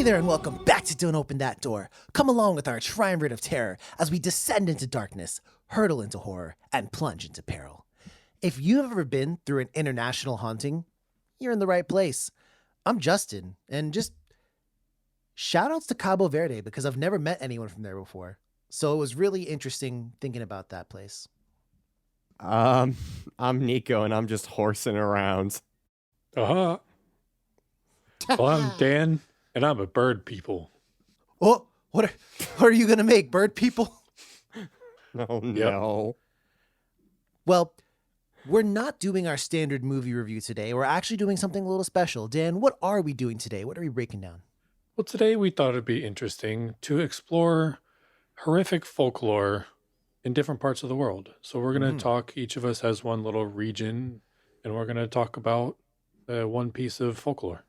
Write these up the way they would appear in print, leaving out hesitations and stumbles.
there and welcome back to Don't Open That Door. Come along with our triumvirate of terror as we descend into darkness, hurtle into horror, and plunge into peril. If you've ever been through an international haunting, you're in the right place. I'm Justin, and just shoutouts to Cabo Verde because I've never met anyone from there before. So it was really interesting thinking about that place. I'm Nico, and I'm just horsing around. Well, I'm Dan, and I'm a bird people. Oh, what are you going to make, bird people? Oh, no. Well, we're not doing our standard movie review today. We're actually doing something a little special. Dan, what are we doing today? What are we breaking down? Well, today we thought it'd be interesting to explore horrific folklore in different parts of the world. So we're going to talk, each of us has one little region, and we're going to talk about one piece of folklore.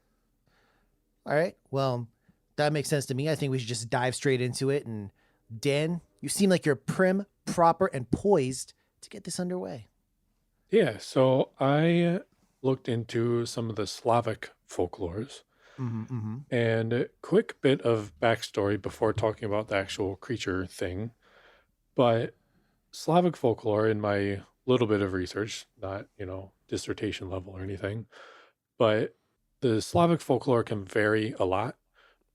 All right. Well, that makes sense to me. I think we should just dive straight into it. And Dan, you seem like you're prim, proper, and poised to get this underway. Yeah, so I looked into some of the Slavic folklores. And a quick bit of backstory before talking about the actual creature thing. But Slavic folklore, in my little bit of research, not, dissertation level or anything, but the Slavic folklore can vary a lot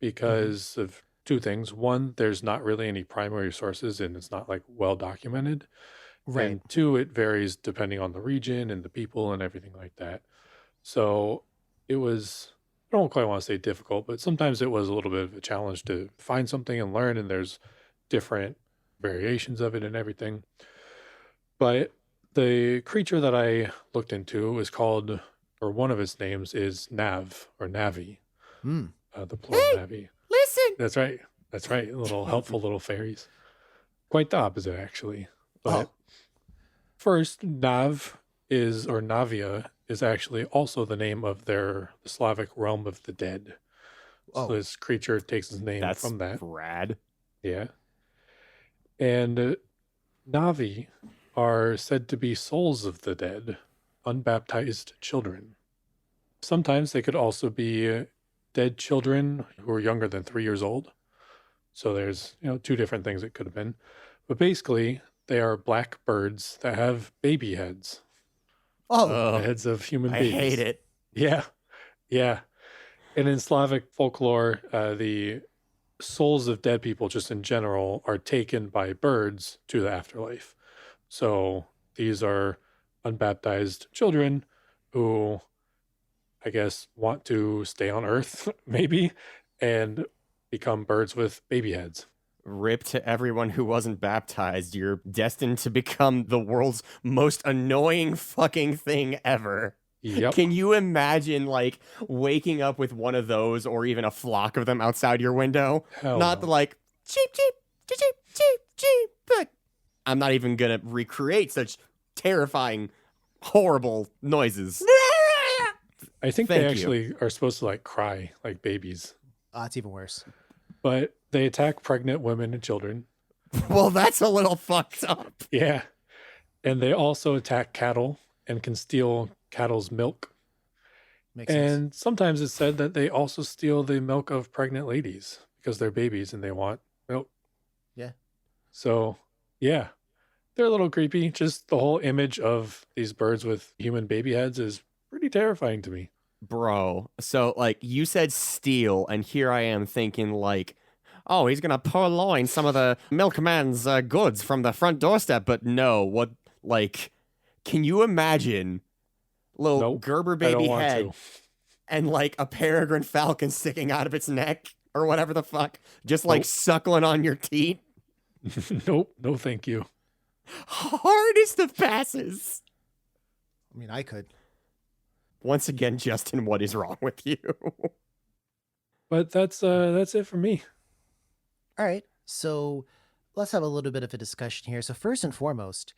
because of two things. One, there's not really any primary sources and it's not like well documented. Right. And two, it varies depending on the region and the people and everything like that. So it was, I don't quite want to say difficult, but sometimes it was a little bit of a challenge to find something and learn, and there's different variations of it and everything. But the creature that I looked into is called, or one of its names is Nav or Navi. The plural Navi. Listen. That's right. That's right. Little helpful little fairies. Quite the opposite, actually. But first, Nav is, or Navia, is actually also the name of the Slavic realm of the dead. So this creature takes its name from that. That's rad. Yeah. And Navi are said to be souls of the dead, unbaptized children. Sometimes they could also be dead children who are younger than 3 years old. So there's, two different things it could have been. But basically, they are black birds that have baby heads. The heads of human beings. I hate it. Yeah. Yeah. And in Slavic folklore, the souls of dead people, just in general, are taken by birds to the afterlife. So these are unbaptized children who, I guess, want to stay on Earth, maybe, and become birds with baby heads. Rip to everyone who wasn't baptized. You're destined to become the world's most annoying fucking thing ever. Yep. Can you imagine, waking up with one of those or even a flock of them outside your window? Hell Not no. the cheep, cheep, cheep, cheep, cheep, cheep. But I'm not even going to recreate such terrifying, horrible noises. I think Thank they you. actually are supposed to cry like babies. It's even worse. But they attack pregnant women and children. Well, that's a little fucked up. Yeah. And they also attack cattle and can steal cattle's milk. Makes sense. And sometimes it's said that they also steal the milk of pregnant ladies because they're babies and they want milk. Yeah. So, yeah, they're a little creepy. Just the whole image of these birds with human baby heads is pretty terrifying to me. Bro, so, you said steal, and here I am thinking, oh, he's gonna purloin some of the milkman's goods from the front doorstep, but no, what, can you imagine little Nope, Gerber I baby don't want head to. and, a peregrine falcon sticking out of its neck, or whatever the fuck, just, Nope. suckling on your teeth? Nope, no thank you. Hardest of passes. I mean, I could. Once again, Justin, what is wrong with you? But that's it for me. All right. So let's have a little bit of a discussion here. So first and foremost,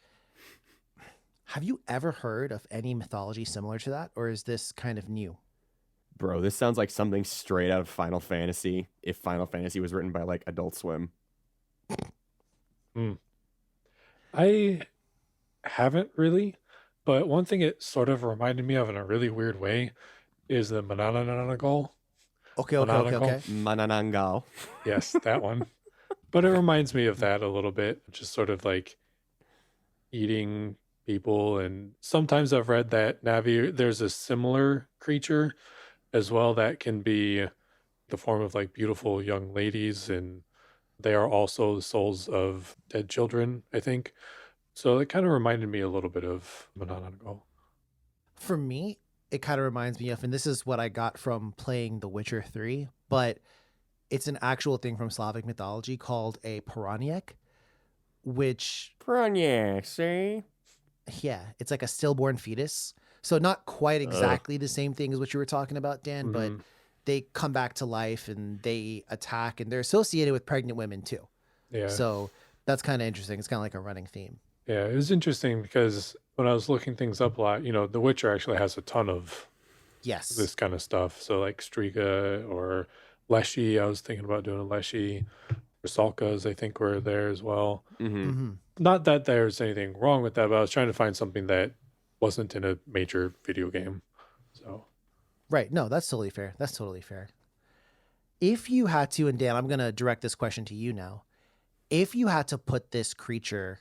have you ever heard of any mythology similar to that? Or is this kind of new? Bro, this sounds like something straight out of Final Fantasy, if Final Fantasy was written by, Adult Swim. I haven't really, but one thing it sort of reminded me of in a really weird way is the Mananananagal. Okay. Manananggal. Manananggal. Yes, that one. But it reminds me of that a little bit, just sort of like eating people. And sometimes I've read that Navi, there's a similar creature as well that can be the form of like beautiful young ladies, and they are also the souls of dead children, I think. So it kind of reminded me a little bit of Manananggal. For me, it kind of reminds me of, and this is what I got from playing The Witcher 3, but it's an actual thing from Slavic mythology called a Piranjek, which, Pranya, see? yeah, it's like a stillborn fetus. So not quite exactly the same thing as what you were talking about, Dan, but Mhm. they come back to life and they attack, and they're associated with pregnant women too. Yeah. So that's kind of interesting. It's kind of like a running theme. Yeah, it was interesting because when I was looking things up a lot, The Witcher actually has a ton of Yes. this kind of stuff. So like Striga or Leshy, I was thinking about doing a Leshy. Rusalkas, I think, were there as well. Mm-hmm. Not that there's anything wrong with that, but I was trying to find something that wasn't in a major video game. So Right. No, that's totally fair. That's totally fair. If you had to, and Dan, I'm going to direct this question to you now. If you had to put this creature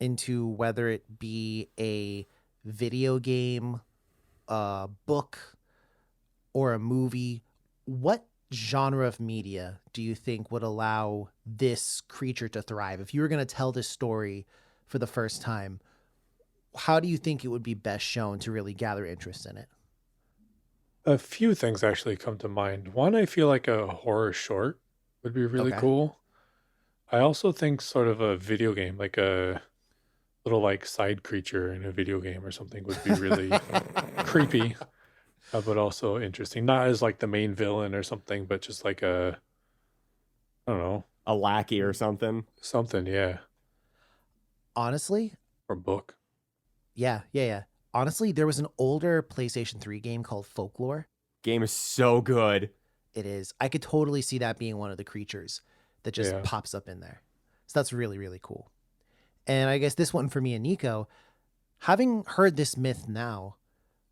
into whether it be a video game, a book, or a movie, what genre of media do you think would allow this creature to thrive? If you were going to tell this story for the first time, how do you think it would be best shown to really gather interest in it? a few things actually come to mind. One, I feel like a horror short would be really Okay. cool. I also think sort of a video game, like a little like side creature in a video game or something would be really creepy, but also interesting. Not as like the main villain or something, but just like I don't know, A lackey or something. something, yeah, Honestly, or book. yeah. Honestly, there was an older PlayStation 3 game called Folklore. Game is so good. It is. I could totally see that being one of the creatures that just Yeah. pops up in there. So that's really, really cool. And I guess this one for me and Nico, having heard this myth now,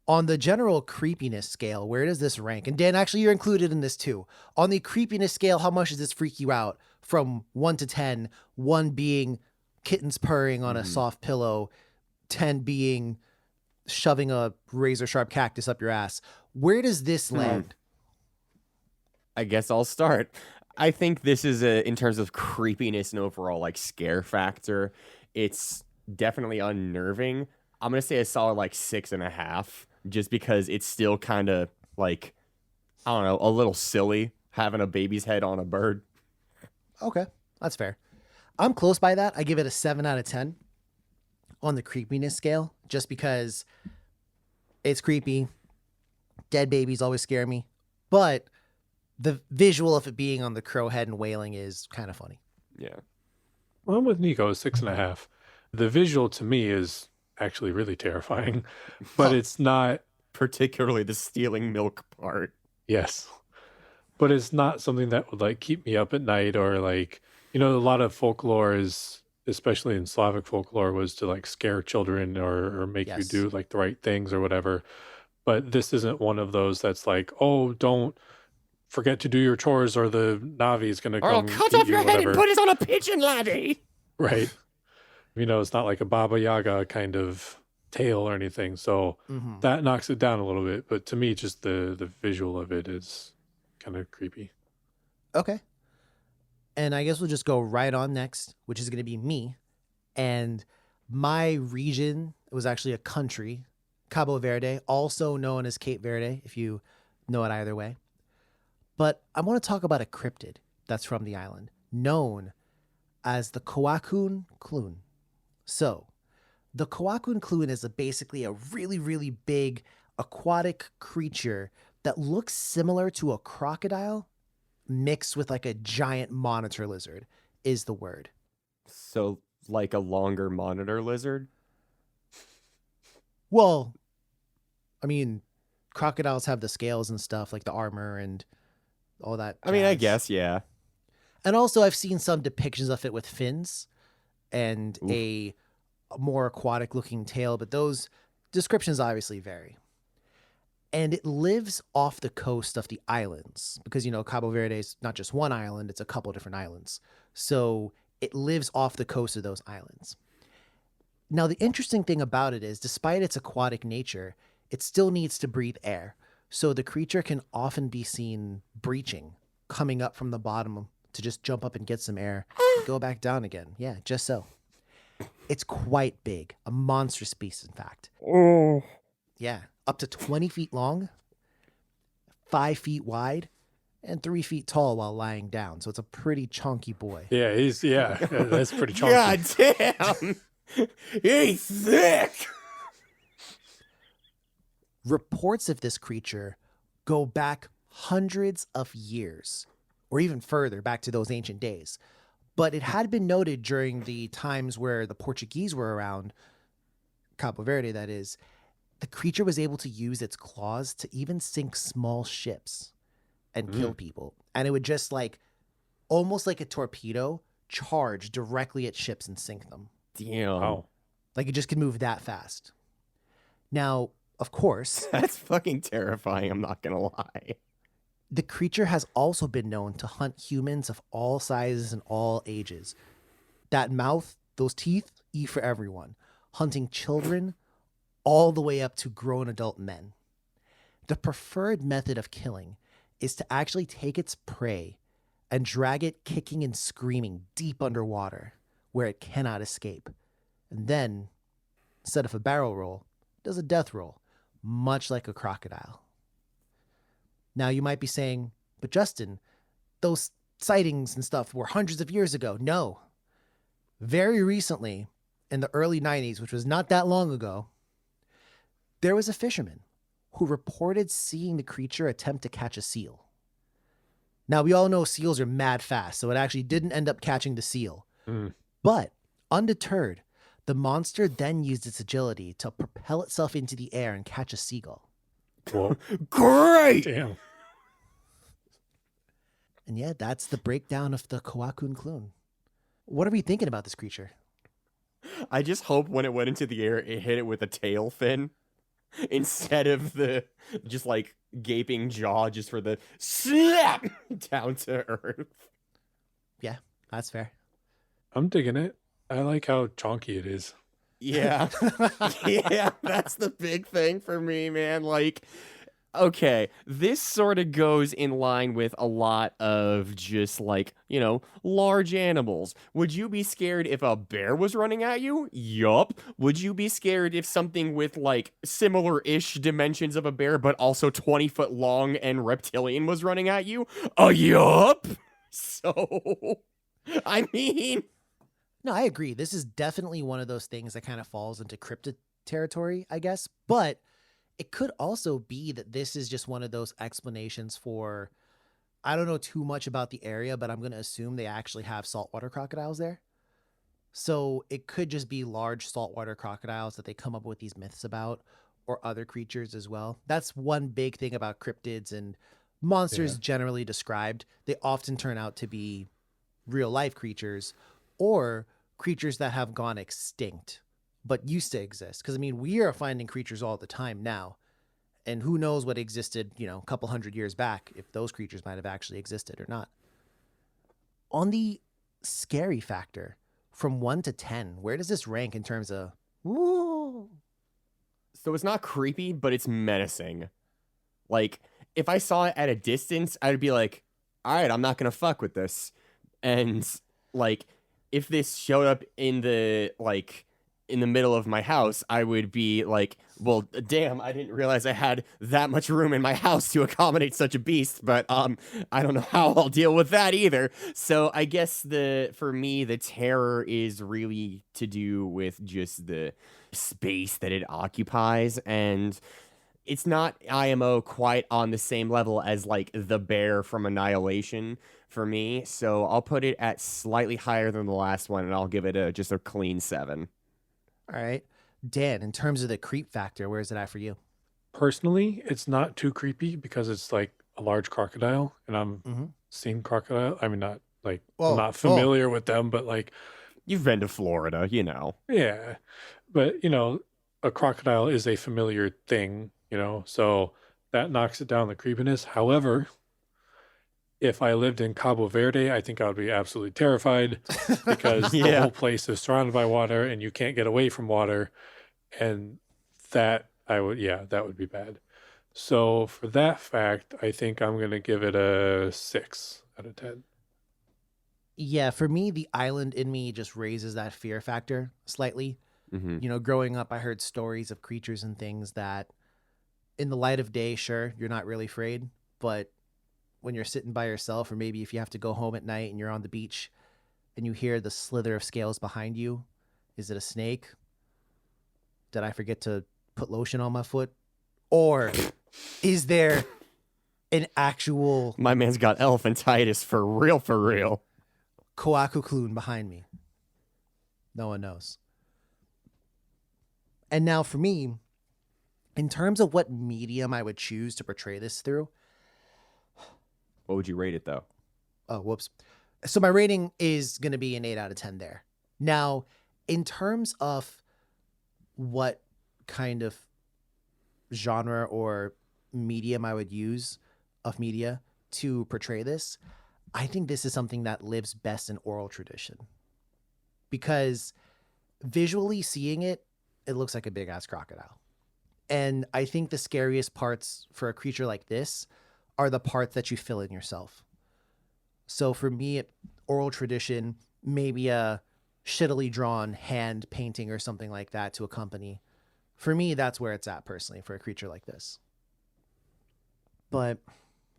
on the general creepiness scale, where does this rank? And Dan, actually, you're included in this too. On the creepiness scale, how much does this freak you out from 1 to 10? 1 being kittens purring on a soft pillow, 10 being shoving a razor sharp cactus up your ass. Where does this land? I guess I'll start. I think this is in terms of creepiness and overall like scare factor, it's definitely unnerving. I'm gonna say a solid like 6.5, just because it's still kind of like, I don't know, a little silly having a baby's head on a bird. Okay, that's fair. I'm close by that. I give it a 7 out of 10 on the creepiness scale, just because it's creepy. Dead babies always scare me, but the visual of it being on the crow head and wailing is kind of funny. Yeah. Well, I'm with Nico, 6.5. The visual to me is actually really terrifying, but it's not. Particularly the stealing milk part. Yes, but it's not something that would like keep me up at night or like, a lot of folklore is, especially in Slavic folklore, was to like scare children or make you Yes. do like the right things or whatever. But this isn't one of those that's like, oh, don't forget to do your chores or the Navi is going to Or I'll come cut eat off you, your head and whatever. put it on a pigeon, laddie. Right. It's not like a Baba Yaga kind of tale or anything. So Mm-hmm. that knocks it down a little bit. But to me, just the visual of it is kind of creepy. Okay. And I guess we'll just go right on next, which is going to be me. And my region was actually a country, Cabo Verde, also known as Cape Verde, if you know it either way. But I want to talk about a cryptid that's from the island, known as the Coacun Clune. So, the Coacun Clune is basically a really, really big aquatic creature that looks similar to a crocodile mixed with like a giant monitor lizard is the word. So, like a longer monitor lizard? Well, I mean, crocodiles have the scales and stuff, like the armor and all that. I mean, I jazz. guess, yeah. And also, I've seen some depictions of it with fins and Oof. a more aquatic looking tail, but those descriptions obviously vary. And it lives off the coast of the islands because, Cabo Verde is not just one island, it's a couple different islands. So it lives off the coast of those islands. Now, the interesting thing about it is, despite its aquatic nature, it still needs to breathe air. So the creature can often be seen breaching, coming up from the bottom to just jump up and get some air, and go back down again. Yeah, just so. It's quite big, a monstrous beast, in fact. Oh. Yeah, up to 20 feet long, 5 feet wide, and 3 feet tall while lying down. So it's a pretty chunky boy. Yeah, that's pretty chunky. God damn. He's thick. Reports of this creature go back hundreds of years, or even further back to those ancient days. But it had been noted during the times where the Portuguese were around, Cabo Verde that is, the creature was able to use its claws to even sink small ships and kill people. And it would just almost like a torpedo, charge directly at ships and sink them. Damn. Wow. Like it just could move that fast. Now, of course, That's fucking terrifying, I'm not gonna lie. the creature has also been known to hunt humans of all sizes and all ages. That mouth, those teeth, eat for everyone, hunting children all the way up to grown adult men. The preferred method of killing is to actually take its prey and drag it kicking and screaming deep underwater where it cannot escape. And then, instead of a barrel roll, it does a death roll, much like a crocodile. Now you might be saying, but Justin, those sightings and stuff were hundreds of years ago. No. Very recently, in the early 90s, which was not that long ago, there was a fisherman who reported seeing the creature attempt to catch a seal. Now, we all know seals are mad fast, so it actually didn't end up catching the seal. But, undeterred, the monster then used its agility to propel itself into the air and catch a seagull. Whoa. Great! Damn. And yeah, that's the breakdown of the Koakun Kloon. What are we thinking about this creature? I just hope when it went into the air, it hit it with a tail fin instead of the just gaping jaw just for the snap down to earth. Yeah, that's fair. I'm digging it. I like how chonky it is. Yeah. Yeah, that's the big thing for me, man. Okay, this sort of goes in line with a lot of just large animals. Would you be scared if a bear was running at you? Yup. Would you be scared if something with similar-ish dimensions of a bear but also 20-foot long and reptilian was running at you? Yup. So, I mean, No, I agree. This is definitely one of those things that kind of falls into cryptid territory, I guess. But it could also be that this is just one of those explanations for, I don't know too much about the area, but I'm going to assume they actually have saltwater crocodiles there. So it could just be large saltwater crocodiles that they come up with these myths about, or other creatures as well. That's one big thing about cryptids and monsters generally described. They often turn out to be real life creatures or creatures that have gone extinct but used to exist. Because, we are finding creatures all the time now. And who knows what existed, a couple hundred years back, if those creatures might have actually existed or not. On the scary factor, from 1 to 10, where does this rank in terms of, ooh? so it's not creepy, but it's menacing. If I saw it at a distance, I'd be like, all right, I'm not going to fuck with this. And, if this showed up in the middle of my house, I would be like, well, damn, I didn't realize I had that much room in my house to accommodate such a beast, but I don't know how I'll deal with that either. So I guess for me, the terror is really to do with just the space that it occupies, and it's not IMO quite on the same level as the bear from Annihilation for me. So I'll put it at slightly higher than the last one, and I'll give it just a clean 7. All right. Dan, in terms of the creep factor, where is it at for you? Personally, it's not too creepy because it's a large crocodile, and I'm seeing crocodile. not I'm not familiar with them, but You've been to Florida, yeah. But a crocodile is a familiar thing, so that knocks it down the creepiness. However, if I lived in Cabo Verde, I think I would be absolutely terrified because the Yeah. whole place is surrounded by water and you can't get away from water. And that that would be bad. So for that fact, I think I'm going to give it a 6 out of 10. Yeah, for me, the island in me just raises that fear factor slightly. Mm-hmm. You know, growing up, I heard stories of creatures and things that in the light of day, sure, you're not really afraid. But when you're sitting by yourself, or maybe if you have to go home at night and you're on the beach and you hear the slither of scales behind you, is it a snake? Did I forget to put lotion on my foot? Or is there an actual My man's got elephantitis for real, for real. Koakukloon behind me? No one knows. And now for me, in terms of what medium I would choose to portray this through, What would you rate it, though? oh, whoops. So my rating is going to be an 8 out of 10 there. Now, in terms of what kind of genre or medium I would use of media to portray this, I think this is something that lives best in oral tradition. Because visually seeing it, it looks like a big ass crocodile. And I think the scariest parts for a creature like this are the parts that you fill in yourself. So for me, oral tradition, maybe a shittily drawn hand painting or something like that to accompany. For me, that's where it's at personally for a creature like this. But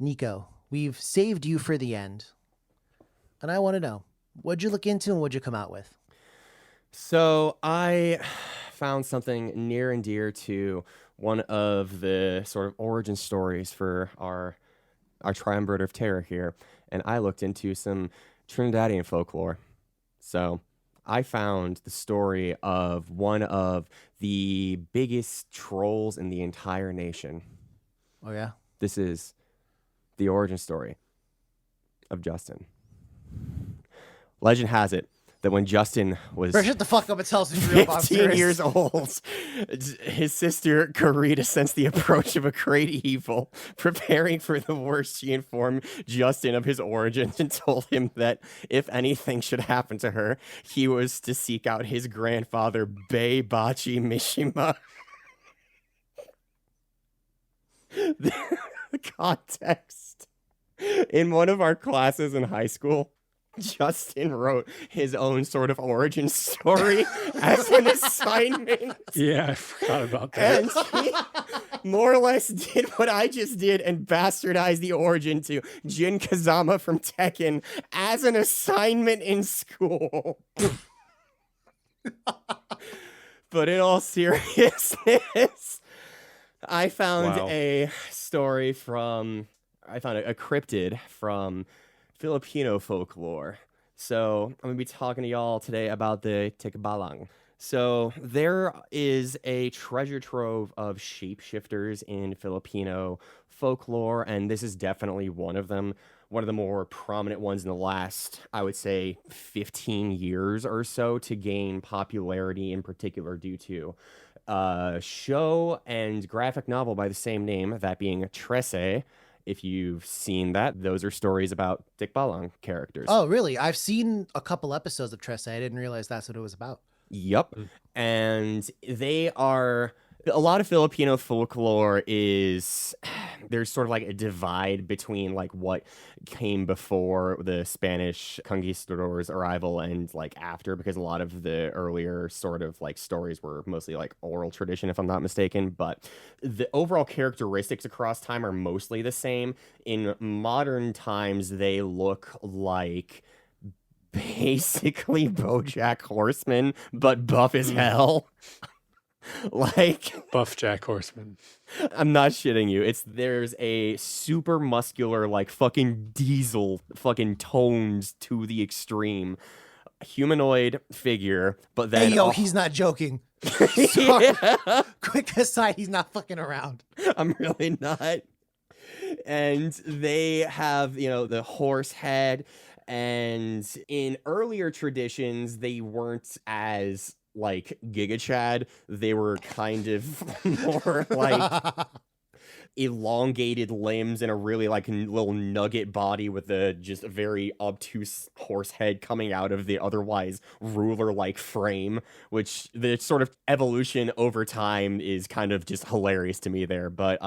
Nico, we've saved you for the end. And I want to know, what'd you look into and what'd you come out with? So I found something near and dear to one of the sort of origin stories for our triumvirate of terror here, and I looked into some Trinidadian folklore. So I found the story of one of the biggest trolls in the entire nation. Oh, yeah? This is the origin story of Justin. Legend has it that when Justin was Bro, shut the fuck up and tell us who's real Bob 15 Serious. years old, his sister Karita sensed the approach of a great evil. Preparing for the worst, she informed Justin of his origins and told him that if anything should happen to her, he was to seek out his grandfather, Bachi Mishima. The context. In one of our classes in high school, Justin wrote his own sort of origin story as an assignment. Yeah, I forgot about that. And he more or less did what I just did and bastardized the origin to Jin Kazama from Tekken as an assignment in school. But in all seriousness, I found a story from... I found a cryptid from Filipino folklore. So I'm going to be talking to y'all today about the tikbalang. So there is a treasure trove of shapeshifters in Filipino folklore, and this is definitely one of them. One of the more prominent ones in the last, I would say, 15 years or so to gain popularity, in particular due to a show and graphic novel by the same name, that being Trese. If you've seen that, those are stories about tikbalang characters. Oh, really? I've seen a couple episodes of Tressa. I didn't realize that's what it was about. Yep. And they are... A lot of Filipino folklore is... There's sort of like a divide between like what came before the Spanish conquistadors' arrival and like after, because a lot of the earlier sort of like stories were mostly like oral tradition, if I'm not mistaken. But the overall characteristics across time are mostly the same. In modern times, they look like basically BoJack Horseman, but buff as hell. Like Buff Jack Horseman. I'm not shitting you. There's a super muscular, like fucking diesel, fucking toned to the extreme humanoid figure, but then Hey, yo, he's not joking. Sorry. Yeah, Quick aside, he's not fucking around. I'm really not. And they have, the horse head, and in earlier traditions, they weren't as like Giga Chad. They were kind of more like elongated limbs and a really like little nugget body with a just very obtuse horse head coming out of the otherwise ruler-like frame, which the sort of evolution over time is kind of just hilarious to me there. But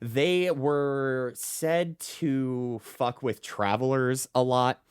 they were said to fuck with travelers a lot.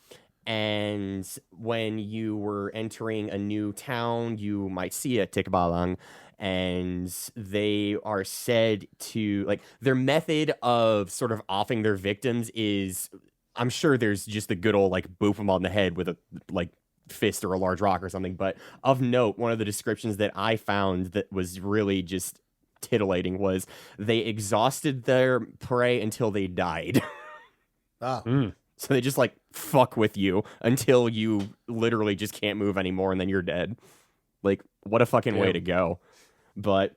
And when you were entering a new town, you might see a tikbalang, and they are said to, like, their method of sort of offing their victims is, I'm sure there's just the good old, like, boop them on the head with a, like, fist or a large rock or something. But of note, one of the descriptions that I found that was really just titillating was they exhausted their prey until they died. Oh. So they just like fuck with you until you literally just can't move anymore and then you're dead. Like, what a fucking way to go. But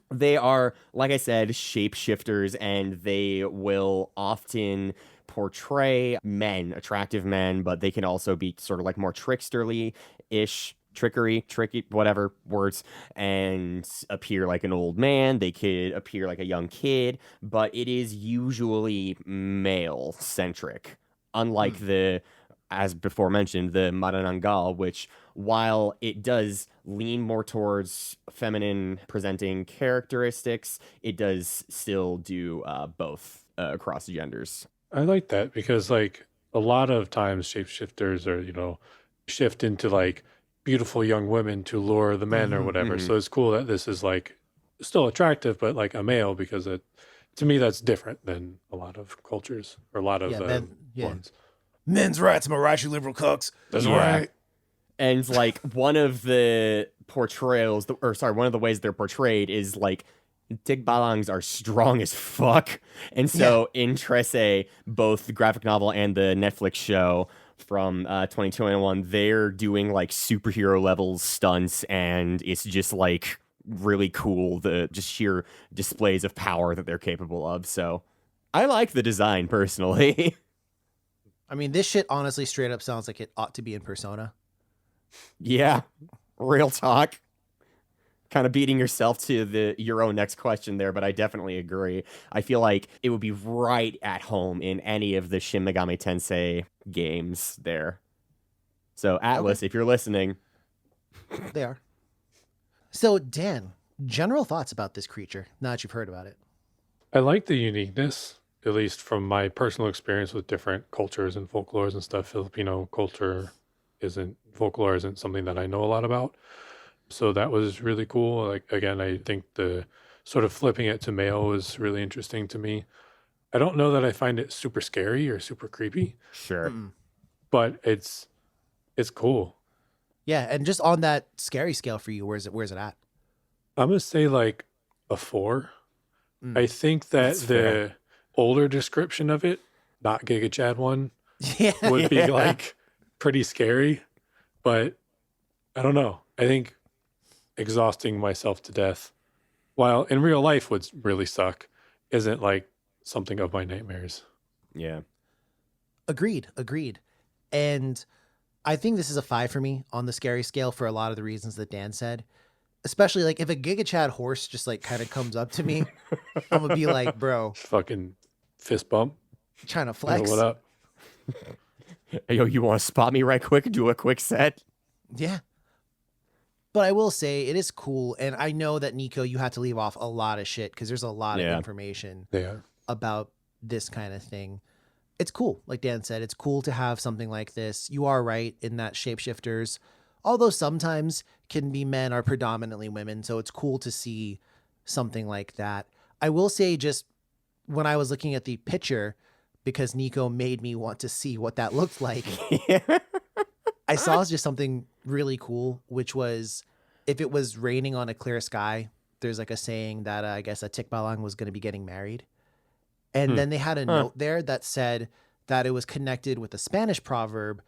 they are, like I said, shapeshifters, and they will often portray men, attractive men, but they can also be sort of like more tricksterly-ish, tricky, whatever words, and appear like an old man. They could appear like a young kid, but it is usually male-centric. Unlike the, as before mentioned, the Maranangal, which, while it does lean more towards feminine presenting characteristics, it does still do both across genders. I like that because, like, a lot of times shapeshifters are, you know, shift into like beautiful young women to lure the men or whatever. So it's cool that this is like still attractive, but like a male, because it, to me, that's different than a lot of cultures or a lot of ones. Men's rights, am I right, you liberal cucks? That's right. And like one of the portrayals, one of the ways they're portrayed is like Tigbalangs are strong as fuck. And so in Trece, both the graphic novel and the Netflix show from 2021, they're doing like superhero level stunts, and it's just like really cool, the just sheer displays of power that they're capable of. So I like the design personally. I mean, this shit honestly straight up sounds like it ought to be in Persona. Yeah, real talk. Kind of beating yourself to your own next question there, but I definitely agree. I feel like it would be right at home in any of the Shin Megami Tensei games there. So Atlas, if you're listening. They are. So Dan, general thoughts about this creature, now that you've heard about it. I like the uniqueness, at least from my personal experience with different cultures and folklores and stuff. Filipino folklore isn't something that I know a lot about. So that was really cool. Like, again, I think the sort of flipping it to male was really interesting to me. I don't know that I find it super scary or super creepy. Sure. But it's cool. Yeah, and just on that scary scale for you, where's it at? I'm going to say like a 4. I think that the older description of it, not Giga Chad one, would be like pretty scary. But I don't know. I think exhausting myself to death, while in real life would really suck, isn't like something of my nightmares. Yeah. Agreed. And I think this is a 5 for me on the scary scale for a lot of the reasons that Dan said. Especially like if a Giga Chad horse just like kind of comes up to me, I'm gonna be like, bro, Fucking fist bump. trying to flex. What up? Hey, yo, you want to spot me right quick? Do a quick set? Yeah. But I will say it is cool. And I know that, Nico, you had to leave off a lot of shit because there's a lot of information about this kind of thing. It's cool. Like Dan said, it's cool to have something like this. You are right in that shapeshifters, although sometimes can be men, are predominantly women. So it's cool to see something like that. I will say, just when I was looking at the picture, because Nico made me want to see what that looked like, I saw just something really cool, which was if it was raining on a clear sky, there's like a saying that I guess a Tikbalang was going to be getting married. And then they had a note there that said that it was connected with a Spanish proverb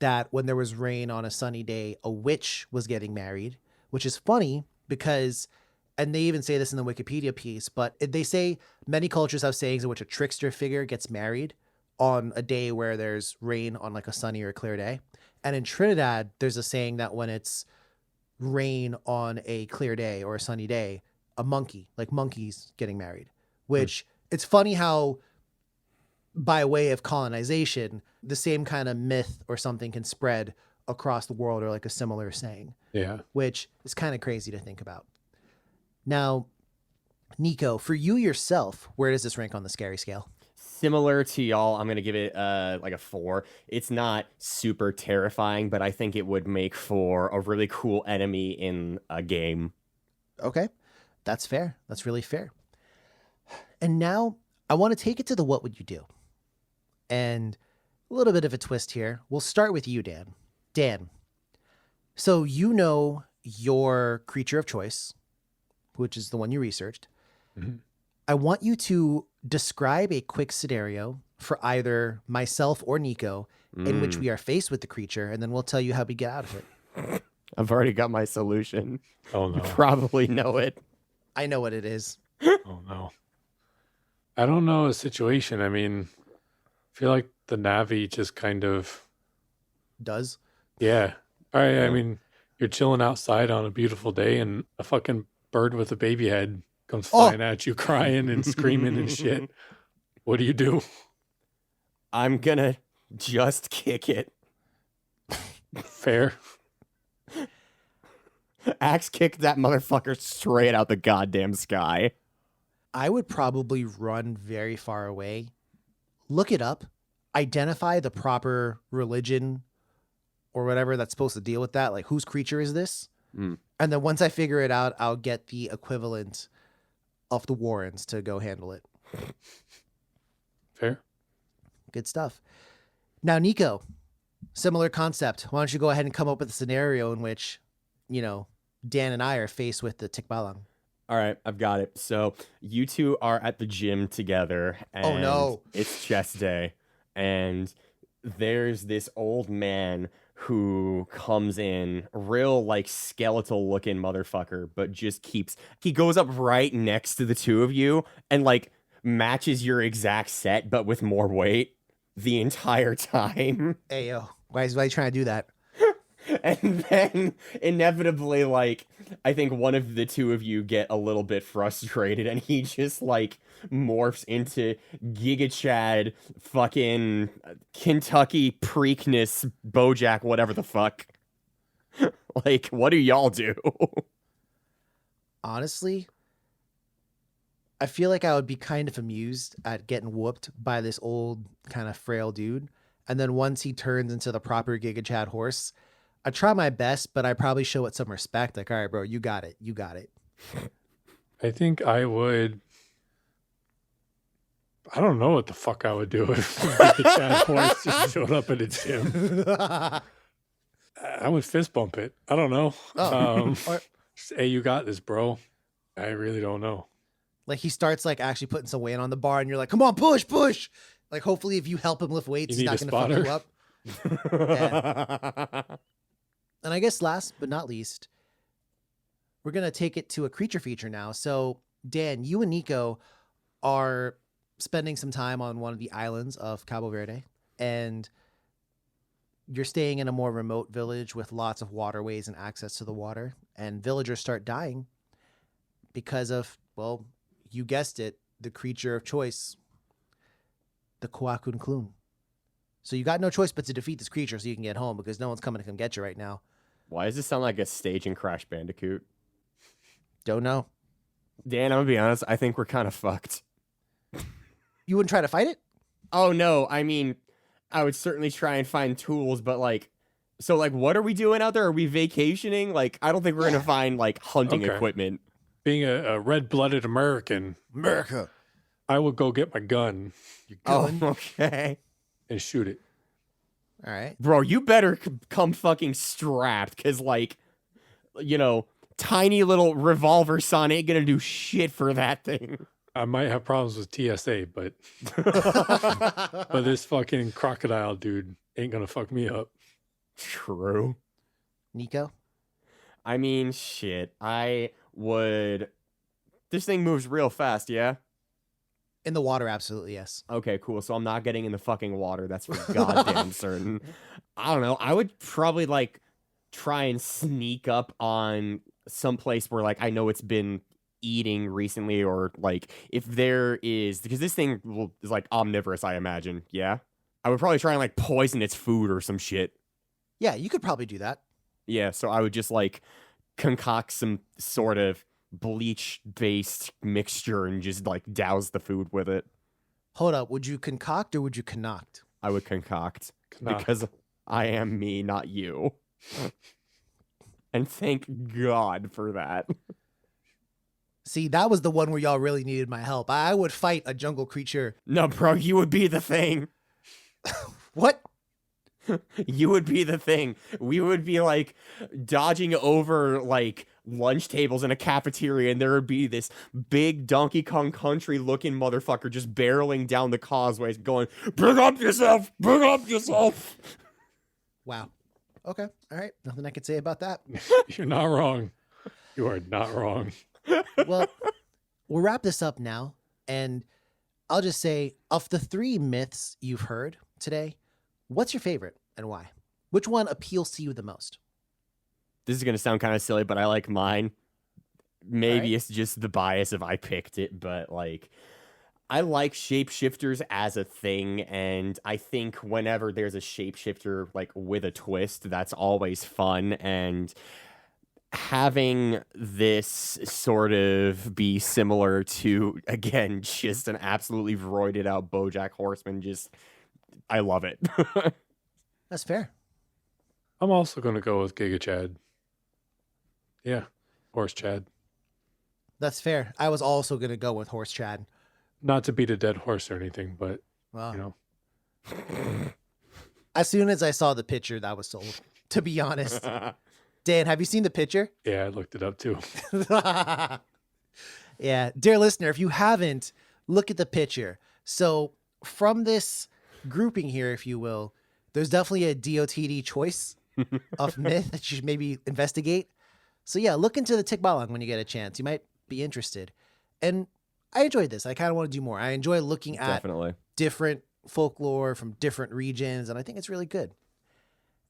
that when there was rain on a sunny day, a witch was getting married, which is funny because, and they even say this in the Wikipedia piece, but they say many cultures have sayings in which a trickster figure gets married on a day where there's rain on like a sunny or clear day. And in Trinidad, there's a saying that when it's rain on a clear day or a sunny day, a monkey, like monkeys getting married, which It's funny how, by way of colonization, the same kind of myth or something can spread across the world, or like a similar saying. Yeah. Which is kind of crazy to think about. Now, Nico, for you yourself, where does this rank on the scary scale? Similar to y'all, I'm gonna give it like a 4. It's not super terrifying, but I think it would make for a really cool enemy in a game. Okay, that's fair. That's really fair. And now I want to take it to the what would you do? And a little bit of a twist here. We'll start with you, Dan. Dan, so you know your creature of choice, which is the one you researched. Mm-hmm. I want you to describe a quick scenario for either myself or Nico in which we are faced with the creature, and then we'll tell you how we get out of it. I've already got my solution. Oh, no. You probably know it. I know what it is. Oh, no. I don't know a situation. I mean, I feel like the Navi just kind of... Does? Yeah. All right. I mean, you're chilling outside on a beautiful day and a fucking bird with a baby head comes flying at you, crying and screaming and shit. What do you do? I'm gonna just kick it. Fair. Axe kick that motherfucker straight out the goddamn sky. I would probably run very far away, look it up, identify the proper religion or whatever that's supposed to deal with that. Like, whose creature is this? Mm. And then once I figure it out, I'll get the equivalent of the Warrens to go handle it. Fair. Good stuff. Now, Nico, similar concept. Why don't you go ahead and come up with a scenario in which, you know, Dan and I are faced with the Tikbalang. All right, I've got it. So you two are at the gym together. And Oh, no. It's chess day. And there's this old man who comes in, real like skeletal looking motherfucker, but just he goes up right next to the two of you and like matches your exact set, but with more weight the entire time. Hey, yo, why is he trying to do that? And then inevitably, like, I think one of the two of you get a little bit frustrated and he just like morphs into Giga Chad, fucking Kentucky Preakness, Bojack, whatever the fuck. Like, what do y'all do? Honestly, I feel like I would be kind of amused at getting whooped by this old kind of frail dude. And then once he turns into the proper Giga Chad horse, I try my best, but I probably show it some respect. Like, all right, bro, you got it. You got it. I think I would... I don't know what the fuck I would do if that horse just showed up at a gym. I would fist bump it. I don't know. Just, hey, you got this, bro. I really don't know. Like, he starts like actually putting some weight on the bar and you're like, come on, push, push. Like, hopefully if you help him lift weights, he's not going to fuck you up. Yeah. And I guess last but not least, we're going to take it to a creature feature now. So, Dan, you and Nico are spending some time on one of the islands of Cabo Verde, and you're staying in a more remote village with lots of waterways and access to the water, and villagers start dying because of, well, you guessed it, the creature of choice, the Kuakun Klun. So you got no choice but to defeat this creature so you can get home, because no one's coming to come get you right now. Why does this sound like a stage in Crash Bandicoot? Don't know. Dan, I'm gonna be honest, I think we're kind of fucked. You wouldn't try to fight it? Oh, no, I mean, I would certainly try and find tools, but like, so like, what are we doing out there? Are we vacationing? Like, I don't think we're gonna find like hunting equipment. Being a red-blooded American, America, I would go get my gun. your gun. Oh, okay. And shoot it. All right. Bro, you better come fucking strapped, because, like, you know, tiny little revolver son ain't gonna do shit for that thing. I might have problems with TSA, but but this fucking crocodile dude ain't gonna fuck me up. True. Nico? I mean, shit. I would... This thing moves real fast, yeah? In the water, absolutely, yes. Okay, cool. So I'm not getting in the fucking water. That's for goddamn certain. I don't know. I would probably, like, try and sneak up on some place where, like, I know it's been eating recently, or like if there is, because this thing is like omnivorous, I imagine. Yeah, I would probably try and like poison its food or some shit. Yeah, you could probably do that. Yeah, so I would just like concoct some sort of bleach based mixture and just like douse the food with it. Hold up, would you concoct or would you connoct? I would concoct Concoct. because I am me, not you. And thank God for that. See, that was the one where y'all really needed my help. I would fight a jungle creature. No, bro, you would be the thing. What? You would be the thing. We would be like dodging over like lunch tables in a cafeteria, and there would be this big Donkey Kong Country looking motherfucker just barreling down the causeway going, "Bring up yourself! Bring up yourself!" Wow. Okay. All right. Nothing I could say about that. You're not wrong. You are not wrong. Well, we'll wrap this up now. And I'll just say, of the 3 myths you've heard today, what's your favorite and why? Which one appeals to you the most? This is gonna sound kind of silly, but I like mine. Maybe Alright. it's just the bias if I picked it, but like I like shapeshifters as a thing, and I think whenever there's a shapeshifter like with a twist, that's always fun. And having this sort of be similar to, again, just an absolutely roided out BoJack Horseman, just I love it. That's fair. I'm also going to go with Giga Chad. Yeah, Horse Chad. That's fair. I was also going to go with Horse Chad. Not to beat a dead horse or anything, but, Well, you know. as soon as I saw the picture, that was sold, to be honest. Dan, have you seen the picture? Yeah, I looked it up too. Yeah. Dear listener, if you haven't, look at the picture. So from this grouping here, if you will, there's definitely a DOTD choice of myth that you should maybe investigate. So yeah, look into the Tikbalang when you get a chance. You might be interested. And I enjoyed this. I kind of want to do more. I enjoy looking at Definitely. different folklore from different regions, and I think it's really good.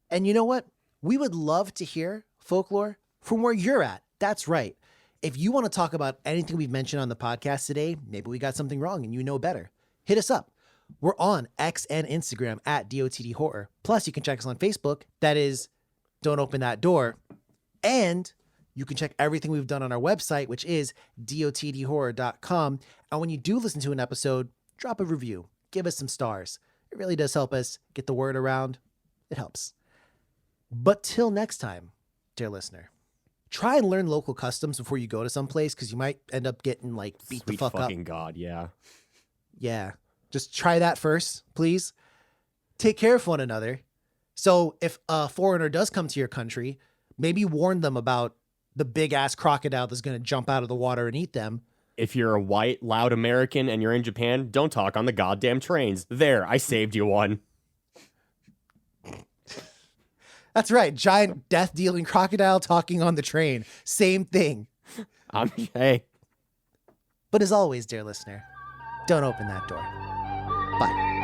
And you know what? We would love to hear folklore from where you're at. That's right. If you want to talk about anything we've mentioned on the podcast today, maybe we got something wrong and you know better, hit us up. We're on X and Instagram at DOTD Horror. Plus, you can check us on Facebook. That is Don't Open That Door. And you can check everything we've done on our website, which is dotdhorror.com. And when you do listen to an episode, drop a review. Give us some stars. It really does help us get the word around. It helps. But till next time, dear listener, try and learn local customs before you go to some place, because you might end up getting like beat the Sweet fuck up. fucking God, yeah. Yeah. Just try that first, please. Take care of one another. So if a foreigner does come to your country, maybe warn them about the big ass crocodile that's going to jump out of the water and eat them. If you're a white, loud American and you're in Japan, don't talk on the goddamn trains. There, I saved you one. That's right. Giant death dealing crocodile talking on the train. Same thing. Hey. But as always, dear listener, don't open that door. Bye.